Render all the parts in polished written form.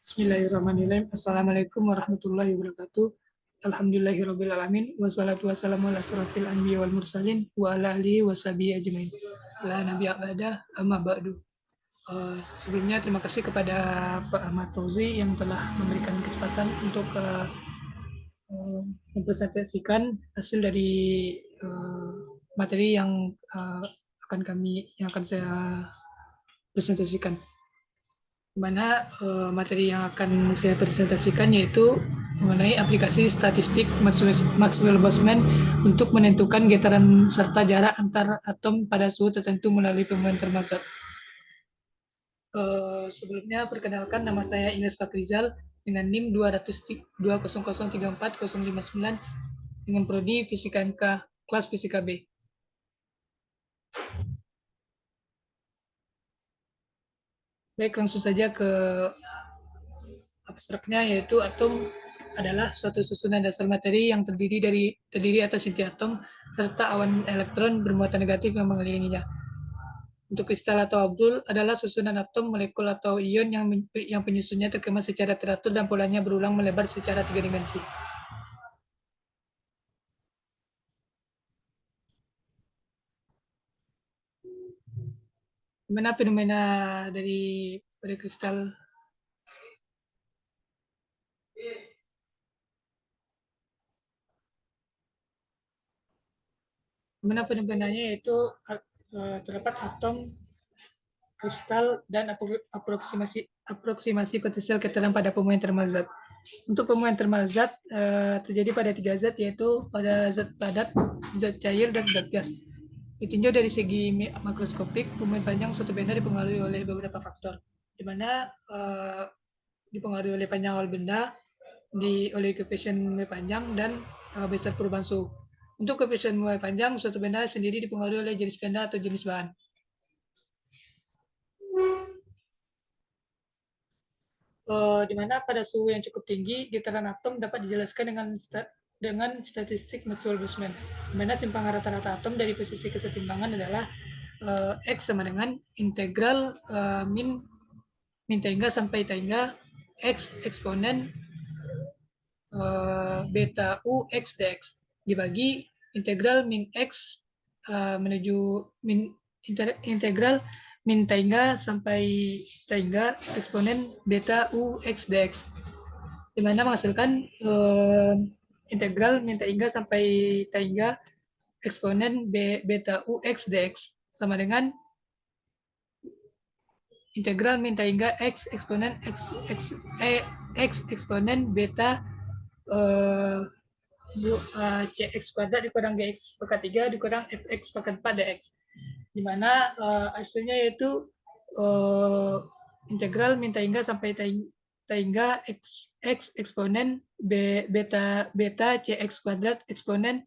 Bismillahirrahmanirrahim. Assalamualaikum warahmatullahi wabarakatuh. Alhamdulillahirabbil alamin wassalatu wassalamu ala asrofil anbiya wal mursalin wa ala alihi washabihi ajmain. La nabiyya ba'da amma ba'du. Sebelumnya terima kasih kepada Pak Ahmad Fauzi yang telah memberikan kesempatan untuk mempresentasikan hasil dari materi yang akan saya presentasikan. Mana materi yang akan saya presentasikan yaitu mengenai aplikasi statistik Maxwell-Boltzmann untuk menentukan getaran serta jarak antar atom pada suhu tertentu melalui pemulihan termazat. Sebelumnya perkenalkan, nama saya Ines Fakrizal dengan NIM 200340059 dengan prodi Fisika MK kelas Fisika B. Baik, langsung saja ke abstraknya, yaitu atom adalah suatu susunan dasar materi yang terdiri atas inti atom serta awan elektron bermuatan negatif yang mengelilinginya. Untuk kristal atau Abdul adalah susunan atom, molekul atau ion yang penyusunnya terkemas secara teratur dan polanya berulang melebar secara 3 dimensi. Gimana fenomena dari kristal? Gimana fenomenanya, yaitu terdapat atom, kristal, dan aproksimasi potensial getaran pada pemulihan termazat. Untuk pemulihan termazat terjadi pada 3 zat, yaitu pada zat padat, zat cair, dan zat gas. Ditinjau dari segi makroskopik, pemulihan panjang suatu benda dipengaruhi oleh beberapa faktor, di mana dipengaruhi oleh panjang awal benda, oleh koefisien Y panjang, dan besar perubahan suhu. Untuk koefisien Y panjang, suatu benda sendiri dipengaruhi oleh jenis benda atau jenis bahan. Di mana pada suhu yang cukup tinggi, getaran atom dapat dijelaskan dengan statistik Maxwell-Boltzmann, di mana simpangan rata-rata atom dari posisi kesetimbangan adalah X sama dengan integral min tangga sampai tangga X eksponen beta U X dx dibagi integral min X menuju integral min tangga sampai tangga eksponen beta U X dx, di mana menghasilkan integral min tangga sampai tangga eksponen beta U X dx sama dengan integral min tangga X eksponen X eksponen beta Cx kuadrat dikurang Gx pangkat 3 dikurang Fx pangkat 4 dx, di mana hasilnya yaitu integral min tangga sampai tangga X eksponen beta Cx kuadrat eksponen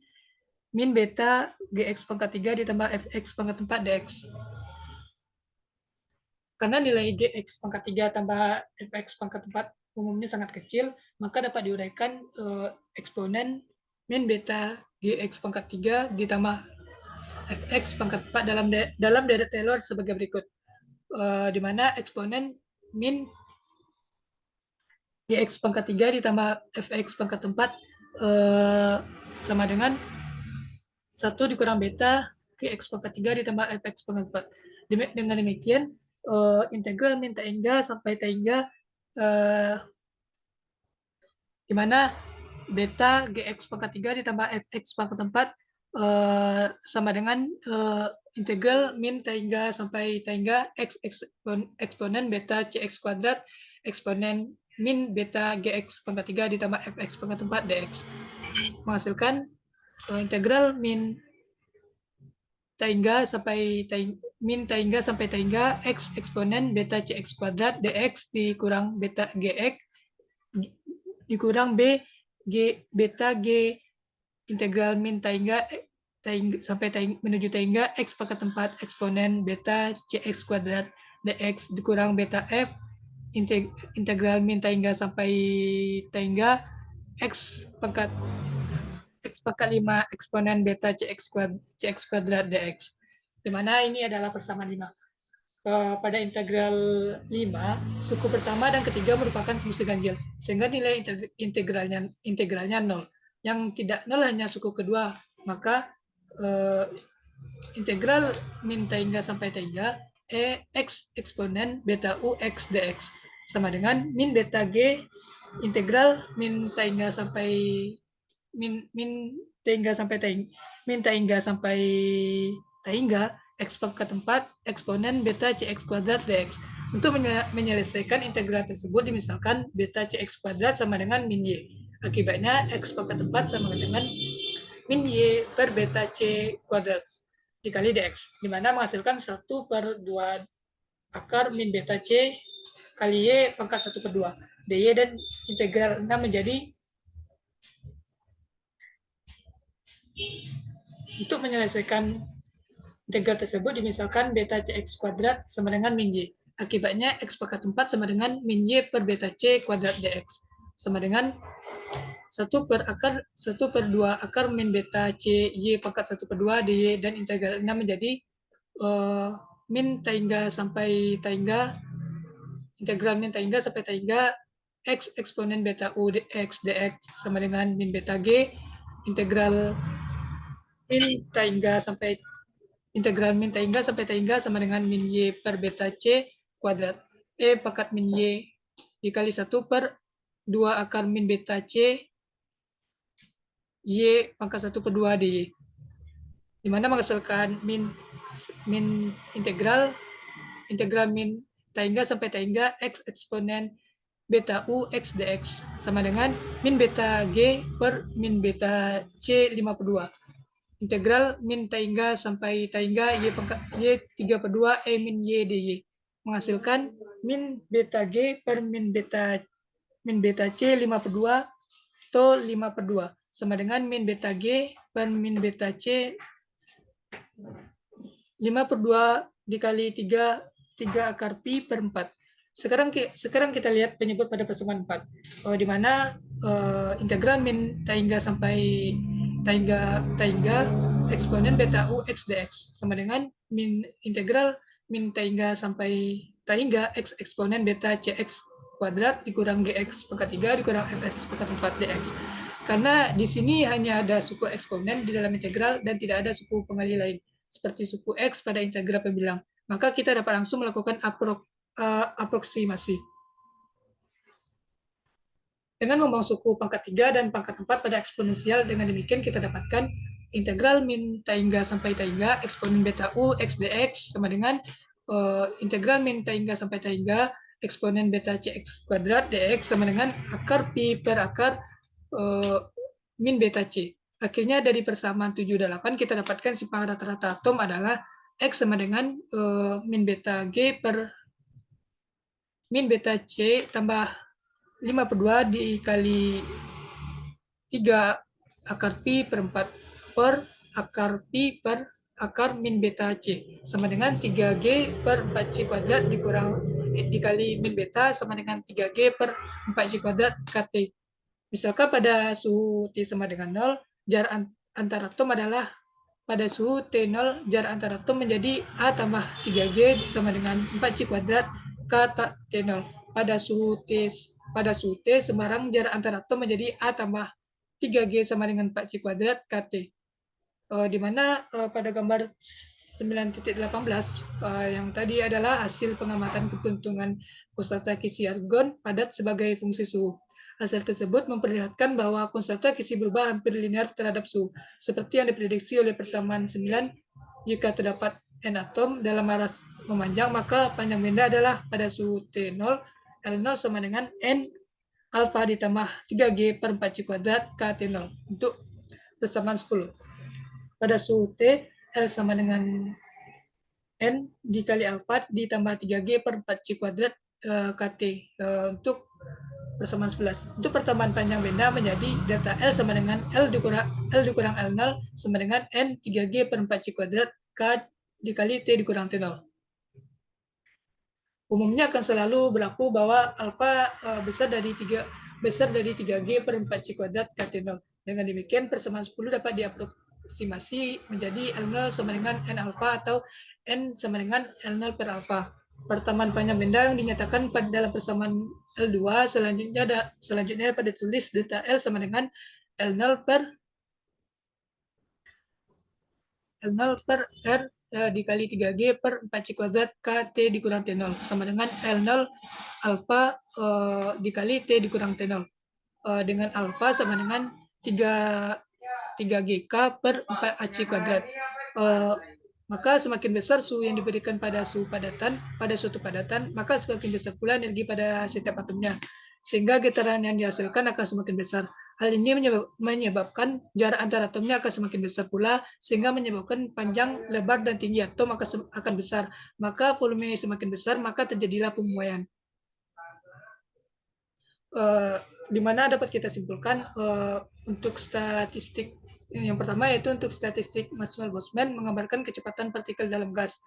min beta Gx pangkat 3 ditambah Fx pangkat 4 dx. Karena nilai Gx pangkat 3 tambah Fx pangkat 4 umumnya sangat kecil, maka dapat diuraikan eksponen min beta Gx pangkat 3 ditambah Fx pangkat 4 dalam deret Taylor sebagai berikut. Di mana eksponen min Gx pangkat 3 ditambah Fx pangkat 4 sama dengan 1 dikurang beta Gx pangkat 3 ditambah Fx pangkat 4. Dengan demikian, integral min tangga sampai tangga di mana beta Gx pangkat 3 ditambah Fx pangkat 4 sama dengan integral min tangga sampai tangga X eksponen beta Cx kuadrat eksponen min beta Gx pangkat 3 ditambah Fx pangkat 4 dx, menghasilkan integral min tangga sampai tangga X eksponen beta Cx kuadrat dx dikurang beta Gx dikurang B beta G integral min tangga sampai menuju tangga X pangkat 4 eksponen beta Cx kuadrat dx dikurang beta F integral min tangga sampai tangga X pangkat 5 eksponen beta Cx kuadrat dx, di mana ini adalah persamaan 5. pada integral 5, suku pertama dan ketiga merupakan fungsi ganjil, sehingga nilai integralnya 0. Yang tidak 0 hanya suku kedua, maka integral min hingga sampai hingga x eksponen beta u x dx sama dengan min beta g integral min hingga sampai min hingga sampai min hingga sampai hingga x pangkat 4 eksponen beta cx kuadrat dx. Untuk menyelesaikan integral tersebut dimisalkan beta cx kuadrat sama dengan min y. Akibatnya x pangkat 4 sama dengan min y per beta c kuadrat dikali dx, di mana menghasilkan 1/2 akar min beta c kali y pangkat 1/2 dy, dan integral 6 menjadi. Untuk menyelesaikan integral tersebut dimisalkan beta cx kuadrat sama dengan min y. Akibatnya x pangkat 4 sama dengan min y per beta c kuadrat dx sama dengan 1/2 akar min beta c y pangkat 1/2 dy, dan integral 6 menjadi min hingga sampai hingga integral min hingga sampai hingga x eksponen beta u dx dx sama dengan min beta g integral min hingga sampai hingga sama dengan min y per beta c kuadrat pangkat min y dikali 1/2 akar min beta c y pangkat 1/2 dy, di mana menghasilkan min integral min hingga sampai hingga x eksponen beta u x dx sama dengan min beta g per min beta c 5/2 integral min hingga sampai hingga y 3/2 min y dy, menghasilkan min beta g per min beta c 5/2 atau 5/2 sama dengan min beta g per min beta c 5/2 dikali 3 akar pi per 4. Sekarang kita lihat penyebut pada persamaan 4, di mana integral min hingga sampai hingga eksponen beta u x dx sama dengan integral min hingga sampai hingga x eksponen beta cx kuadrat dikurang gx pangkat 3 dikurang fx pangkat 4 dx. Karena di sini hanya ada suku eksponen di dalam integral dan tidak ada suku pengali lain seperti suku x pada integral pembilang, maka kita dapat langsung melakukan aproksimasi. Dengan membuang suku pangkat 3 dan pangkat 4 pada eksponensial, dengan demikian kita dapatkan integral min hingga sampai hingga eksponen beta u x dx sama dengan integral min hingga sampai hingga eksponen beta cx kuadrat dx sama dengan akar pi per akar min beta c. Akhirnya dari persamaan 7 dan 8 kita dapatkan simpang rata-rata atom adalah X sama dengan min beta G per min beta C tambah 5/2 dikali 3 akar pi per 4 per akar pi per akar min beta C sama dengan 3G per 4C kuadrat dikali min beta sama dengan 3G per 4C kuadrat KT. Misalkan pada suhu T sama dengan 0, jarak antar atom adalah pada suhu T0, jarak antar atom menjadi A tambah 3G sama dengan 4C kuadrat K T0. Pada suhu T sembarang jarak antar atom menjadi A tambah 3G sama dengan 4C kuadrat KT. Di mana pada gambar 9.18 yang tadi adalah hasil pengamatan kebentukan konstanta kisi argon padat sebagai fungsi suhu. Hasil tersebut memperlihatkan bahwa konstanta kisi berubah hampir linear terhadap suhu, seperti yang diprediksi oleh persamaan 9. Jika terdapat n atom dalam arah memanjang, maka panjang benda adalah pada suhu T0, L0 sama dengan n alfa ditambah 3G per 4C kuadrat KT0 untuk persamaan 10. Pada suhu T, L sama dengan n dikali alfa ditambah 3G per 4C kuadrat KT untuk persamaan 11. Untuk persamaan panjang benda menjadi delta L sama dengan L dikurang L0 sama dengan N 3G per 4C kuadrat K dikali T dikurang T0. Umumnya akan selalu berlaku bahwa alfa besar dari 3G per 4C kuadrat KT0. Dengan demikian persamaan 10 dapat diaproksimasi menjadi L0 sama dengan N alfa atau N sama dengan L0 per alfa. pertemuan panjang benda yang dinyatakan pada dalam persamaan L2, selanjutnya pada tulis delta L sama dengan L0 per R dikali 3G per 4C kuadrat KT dikurang T0 sama dengan L0 alfa dikali T dikurang T0 dengan alfa sama dengan 3GK per 4AC kuadrat. Maka semakin besar suhu yang diberikan pada suatu padatan, maka semakin besar pula energi pada setiap atomnya. Sehingga getaran yang dihasilkan akan semakin besar. Hal ini menyebabkan jarak antara atomnya akan semakin besar pula, sehingga menyebabkan panjang, lebar, dan tinggi atom akan besar. Maka volume semakin besar, maka terjadilah pemuaian. Di mana dapat kita simpulkan untuk statistik yang pertama yaitu untuk statistik Maxwell-Boltzmann menggambarkan kecepatan partikel dalam gas.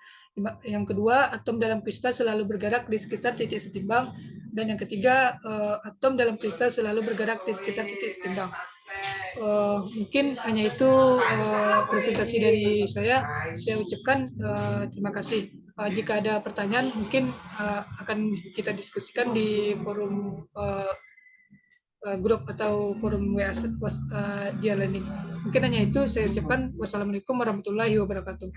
Yang kedua, atom dalam kristal selalu bergerak di sekitar titik setimbang, dan yang ketiga, atom dalam kristal selalu bergerak di sekitar titik setimbang. Mungkin hanya itu presentasi dari saya. Saya ucapkan terima kasih. Jika ada pertanyaan, mungkin akan kita diskusikan di forum grup atau forum WA dia learning. Mungkin hanya itu saya ucapkan. Wassalamualaikum warahmatullahi wabarakatuh.